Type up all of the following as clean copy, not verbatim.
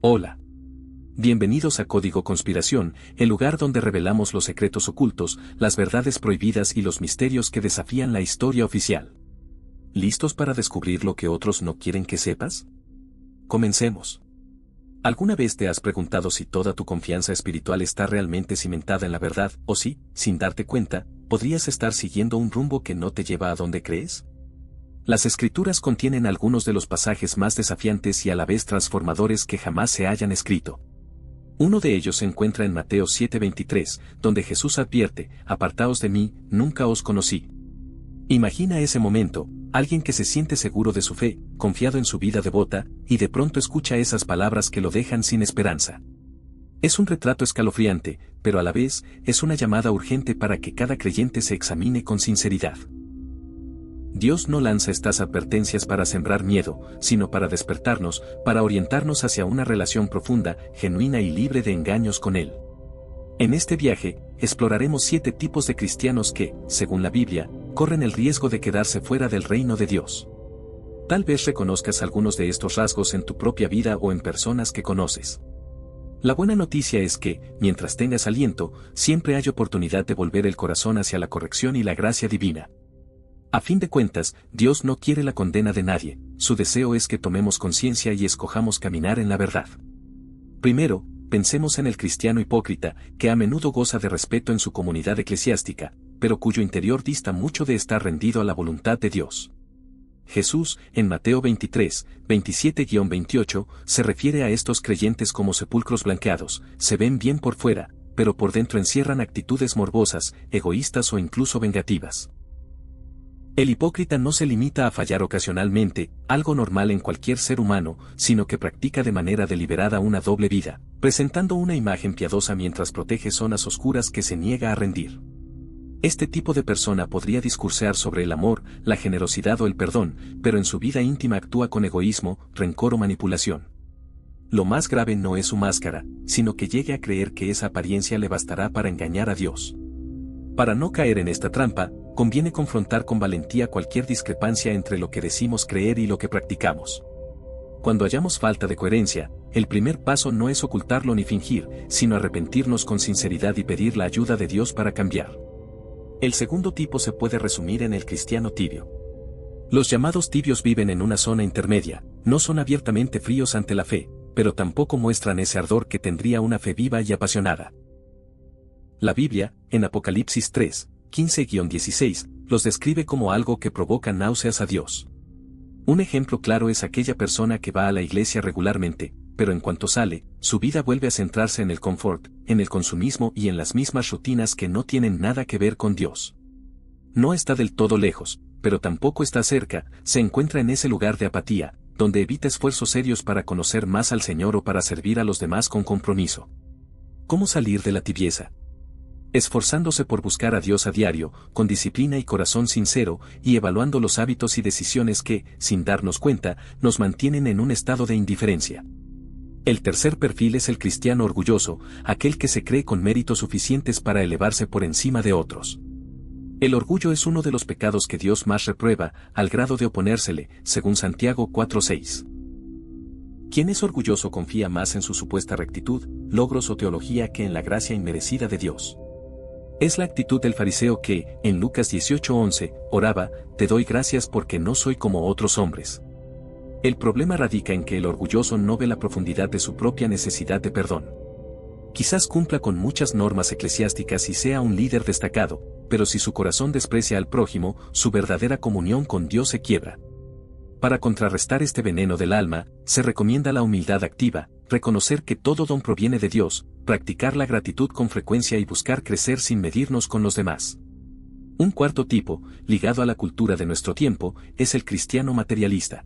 Hola. Bienvenidos a Código Conspiración, el lugar donde revelamos los secretos ocultos, las verdades prohibidas y los misterios que desafían la historia oficial. ¿Listos para descubrir lo que otros no quieren que sepas? Comencemos. ¿Alguna vez te has preguntado si toda tu confianza espiritual está realmente cimentada en la verdad, o si, sin darte cuenta, podrías estar siguiendo un rumbo que no te lleva a donde crees? Las Escrituras contienen algunos de los pasajes más desafiantes y a la vez transformadores que jamás se hayan escrito. Uno de ellos se encuentra en Mateo 7:23, donde Jesús advierte: «Apartaos de mí, nunca os conocí». Imagina ese momento, alguien que se siente seguro de su fe, confiado en su vida devota, y de pronto escucha esas palabras que lo dejan sin esperanza. Es un retrato escalofriante, pero a la vez, es una llamada urgente para que cada creyente se examine con sinceridad. Dios no lanza estas advertencias para sembrar miedo, sino para despertarnos, para orientarnos hacia una relación profunda, genuina y libre de engaños con Él. En este viaje, exploraremos 7 tipos de cristianos que, según la Biblia, corren el riesgo de quedarse fuera del reino de Dios. Tal vez reconozcas algunos de estos rasgos en tu propia vida o en personas que conoces. La buena noticia es que, mientras tengas aliento, siempre hay oportunidad de volver el corazón hacia la corrección y la gracia divina. A fin de cuentas, Dios no quiere la condena de nadie, su deseo es que tomemos conciencia y escojamos caminar en la verdad. Primero, pensemos en el cristiano hipócrita, que a menudo goza de respeto en su comunidad eclesiástica, pero cuyo interior dista mucho de estar rendido a la voluntad de Dios. Jesús, en Mateo 23, 27-28, se refiere a estos creyentes como sepulcros blanqueados: se ven bien por fuera, pero por dentro encierran actitudes morbosas, egoístas o incluso vengativas. El hipócrita no se limita a fallar ocasionalmente, algo normal en cualquier ser humano, sino que practica de manera deliberada una doble vida, presentando una imagen piadosa mientras protege zonas oscuras que se niega a rendir. Este tipo de persona podría discursear sobre el amor, la generosidad o el perdón, pero en su vida íntima actúa con egoísmo, rencor o manipulación. Lo más grave no es su máscara, sino que llegue a creer que esa apariencia le bastará para engañar a Dios. Para no caer en esta trampa, conviene confrontar con valentía cualquier discrepancia entre lo que decimos creer y lo que practicamos. Cuando hallamos falta de coherencia, el primer paso no es ocultarlo ni fingir, sino arrepentirnos con sinceridad y pedir la ayuda de Dios para cambiar. El segundo tipo se puede resumir en el cristiano tibio. Los llamados tibios viven en una zona intermedia, no son abiertamente fríos ante la fe, pero tampoco muestran ese ardor que tendría una fe viva y apasionada. La Biblia, en Apocalipsis 3, 15-16, los describe como algo que provoca náuseas a Dios. Un ejemplo claro es aquella persona que va a la iglesia regularmente, pero en cuanto sale, su vida vuelve a centrarse en el confort, en el consumismo y en las mismas rutinas que no tienen nada que ver con Dios. No está del todo lejos, pero tampoco está cerca, se encuentra en ese lugar de apatía, donde evita esfuerzos serios para conocer más al Señor o para servir a los demás con compromiso. ¿Cómo salir de la tibieza? Esforzándose por buscar a Dios a diario, con disciplina y corazón sincero, y evaluando los hábitos y decisiones que, sin darnos cuenta, nos mantienen en un estado de indiferencia. El tercer perfil es el cristiano orgulloso, aquel que se cree con méritos suficientes para elevarse por encima de otros. El orgullo es uno de los pecados que Dios más reprueba, al grado de oponérsele, según Santiago 4:6. Quien es orgulloso confía más en su supuesta rectitud, logros o teología que en la gracia inmerecida de Dios. Es la actitud del fariseo que, en Lucas 18:11, oraba: «Te doy gracias porque no soy como otros hombres». El problema radica en que el orgulloso no ve la profundidad de su propia necesidad de perdón. Quizás cumpla con muchas normas eclesiásticas y sea un líder destacado, pero si su corazón desprecia al prójimo, su verdadera comunión con Dios se quiebra. Para contrarrestar este veneno del alma, se recomienda la humildad activa, reconocer que todo don proviene de Dios, practicar la gratitud con frecuencia y buscar crecer sin medirnos con los demás. Un cuarto tipo, ligado a la cultura de nuestro tiempo, es el cristiano materialista.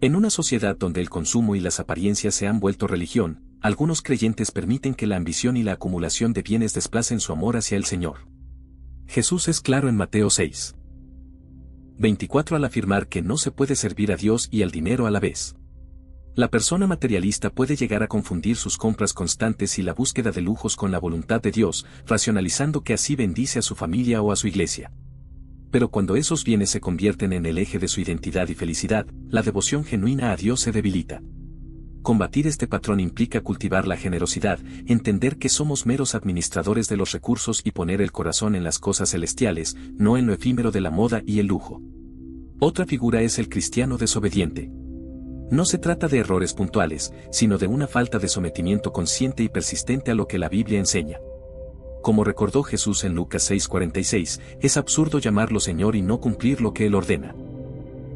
En una sociedad donde el consumo y las apariencias se han vuelto religión, algunos creyentes permiten que la ambición y la acumulación de bienes desplacen su amor hacia el Señor. Jesús es claro en Mateo 6:24 al afirmar que no se puede servir a Dios y al dinero a la vez. La persona materialista puede llegar a confundir sus compras constantes y la búsqueda de lujos con la voluntad de Dios, racionalizando que así bendice a su familia o a su iglesia. Pero cuando esos bienes se convierten en el eje de su identidad y felicidad, la devoción genuina a Dios se debilita. Combatir este patrón implica cultivar la generosidad, entender que somos meros administradores de los recursos y poner el corazón en las cosas celestiales, no en lo efímero de la moda y el lujo. Otra figura es el cristiano desobediente. No se trata de errores puntuales, sino de una falta de sometimiento consciente y persistente a lo que la Biblia enseña. Como recordó Jesús en Lucas 6:46, es absurdo llamarlo Señor y no cumplir lo que Él ordena.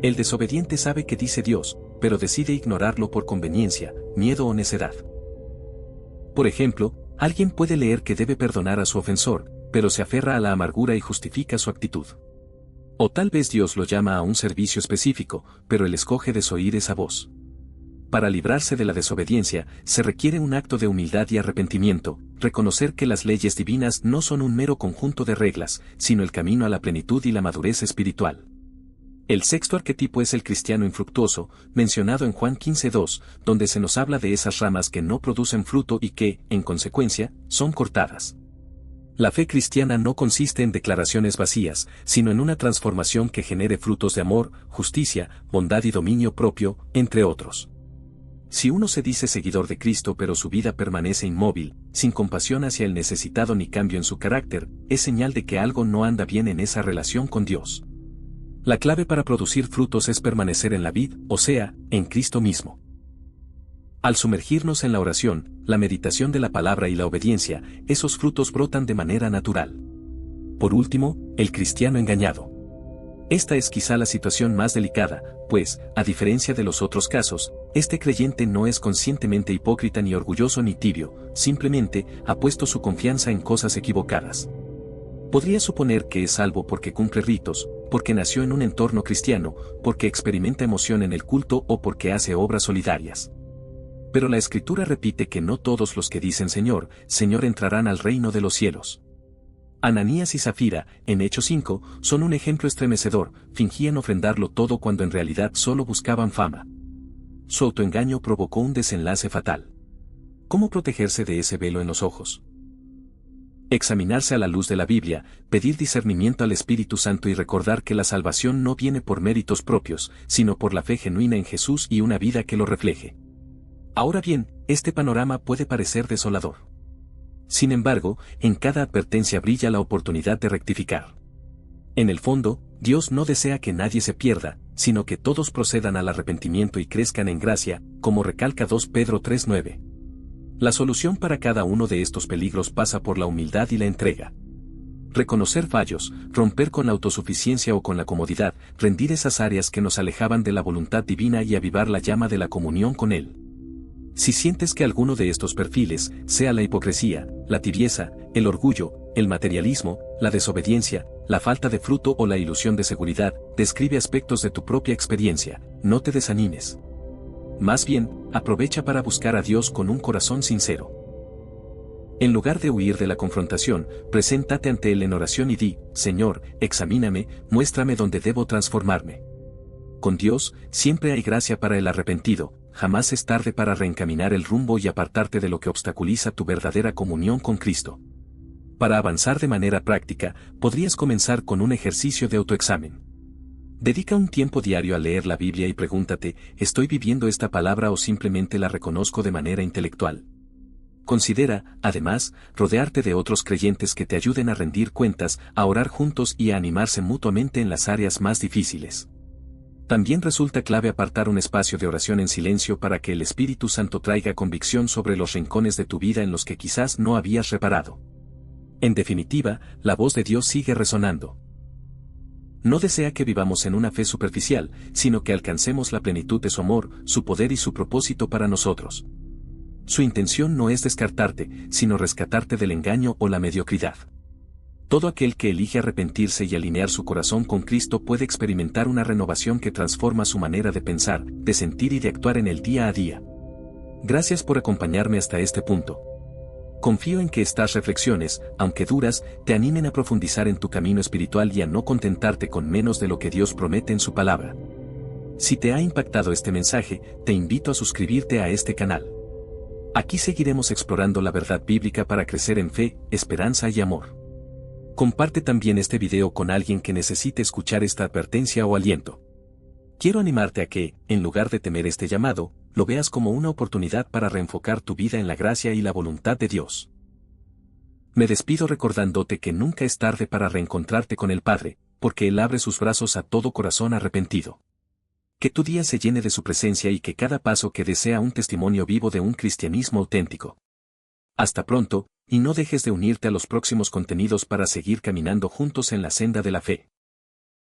El desobediente sabe que dice Dios, pero decide ignorarlo por conveniencia, miedo o necedad. Por ejemplo, alguien puede leer que debe perdonar a su ofensor, pero se aferra a la amargura y justifica su actitud. O tal vez Dios lo llama a un servicio específico, pero él escoge desoír esa voz. Para librarse de la desobediencia, se requiere un acto de humildad y arrepentimiento, reconocer que las leyes divinas no son un mero conjunto de reglas, sino el camino a la plenitud y la madurez espiritual. El sexto arquetipo es el cristiano infructuoso, mencionado en Juan 15:2, donde se nos habla de esas ramas que no producen fruto y que, en consecuencia, son cortadas. La fe cristiana no consiste en declaraciones vacías, sino en una transformación que genere frutos de amor, justicia, bondad y dominio propio, entre otros. Si uno se dice seguidor de Cristo pero su vida permanece inmóvil, sin compasión hacia el necesitado ni cambio en su carácter, es señal de que algo no anda bien en esa relación con Dios. La clave para producir frutos es permanecer en la vid, o sea, en Cristo mismo. Al sumergirnos en la oración, la meditación de la palabra y la obediencia, esos frutos brotan de manera natural. Por último, el cristiano engañado. Esta es quizá la situación más delicada, pues, a diferencia de los otros casos, este creyente no es conscientemente hipócrita ni orgulloso ni tibio, simplemente ha puesto su confianza en cosas equivocadas. Podría suponer que es salvo porque cumple ritos, porque nació en un entorno cristiano, porque experimenta emoción en el culto o porque hace obras solidarias. Pero la Escritura repite que no todos los que dicen Señor, Señor entrarán al reino de los cielos. Ananías y Zafira, en Hechos 5, son un ejemplo estremecedor, fingían ofrendarlo todo cuando en realidad solo buscaban fama. Su autoengaño provocó un desenlace fatal. ¿Cómo protegerse de ese velo en los ojos? Examinarse a la luz de la Biblia, pedir discernimiento al Espíritu Santo y recordar que la salvación no viene por méritos propios, sino por la fe genuina en Jesús y una vida que lo refleje. Ahora bien, este panorama puede parecer desolador. Sin embargo, en cada advertencia brilla la oportunidad de rectificar. En el fondo, Dios no desea que nadie se pierda, sino que todos procedan al arrepentimiento y crezcan en gracia, como recalca 2 Pedro 3:9. La solución para cada uno de estos peligros pasa por la humildad y la entrega. Reconocer fallos, romper con la autosuficiencia o con la comodidad, rendir esas áreas que nos alejaban de la voluntad divina y avivar la llama de la comunión con Él. Si sientes que alguno de estos perfiles, sea la hipocresía, la tibieza, el orgullo, el materialismo, la desobediencia, la falta de fruto o la ilusión de seguridad, describe aspectos de tu propia experiencia, no te desanimes. Más bien, aprovecha para buscar a Dios con un corazón sincero. En lugar de huir de la confrontación, preséntate ante Él en oración y di, Señor, examíname, muéstrame dónde debo transformarme. Con Dios, siempre hay gracia para el arrepentido, jamás es tarde para reencaminar el rumbo y apartarte de lo que obstaculiza tu verdadera comunión con Cristo. Para avanzar de manera práctica, podrías comenzar con un ejercicio de autoexamen. Dedica un tiempo diario a leer la Biblia y pregúntate, ¿estoy viviendo esta palabra o simplemente la reconozco de manera intelectual? Considera, además, rodearte de otros creyentes que te ayuden a rendir cuentas, a orar juntos y a animarse mutuamente en las áreas más difíciles. También resulta clave apartar un espacio de oración en silencio para que el Espíritu Santo traiga convicción sobre los rincones de tu vida en los que quizás no habías reparado. En definitiva, la voz de Dios sigue resonando. No desea que vivamos en una fe superficial, sino que alcancemos la plenitud de su amor, su poder y su propósito para nosotros. Su intención no es descartarte, sino rescatarte del engaño o la mediocridad. Todo aquel que elige arrepentirse y alinear su corazón con Cristo puede experimentar una renovación que transforma su manera de pensar, de sentir y de actuar en el día a día. Gracias por acompañarme hasta este punto. Confío en que estas reflexiones, aunque duras, te animen a profundizar en tu camino espiritual y a no contentarte con menos de lo que Dios promete en su palabra. Si te ha impactado este mensaje, te invito a suscribirte a este canal. Aquí seguiremos explorando la verdad bíblica para crecer en fe, esperanza y amor. Comparte también este video con alguien que necesite escuchar esta advertencia o aliento. Quiero animarte a que, en lugar de temer este llamado, lo veas como una oportunidad para reenfocar tu vida en la gracia y la voluntad de Dios. Me despido recordándote que nunca es tarde para reencontrarte con el Padre, porque Él abre sus brazos a todo corazón arrepentido. Que tu día se llene de su presencia y que cada paso que des sea un testimonio vivo de un cristianismo auténtico. Hasta pronto, y no dejes de unirte a los próximos contenidos para seguir caminando juntos en la senda de la fe.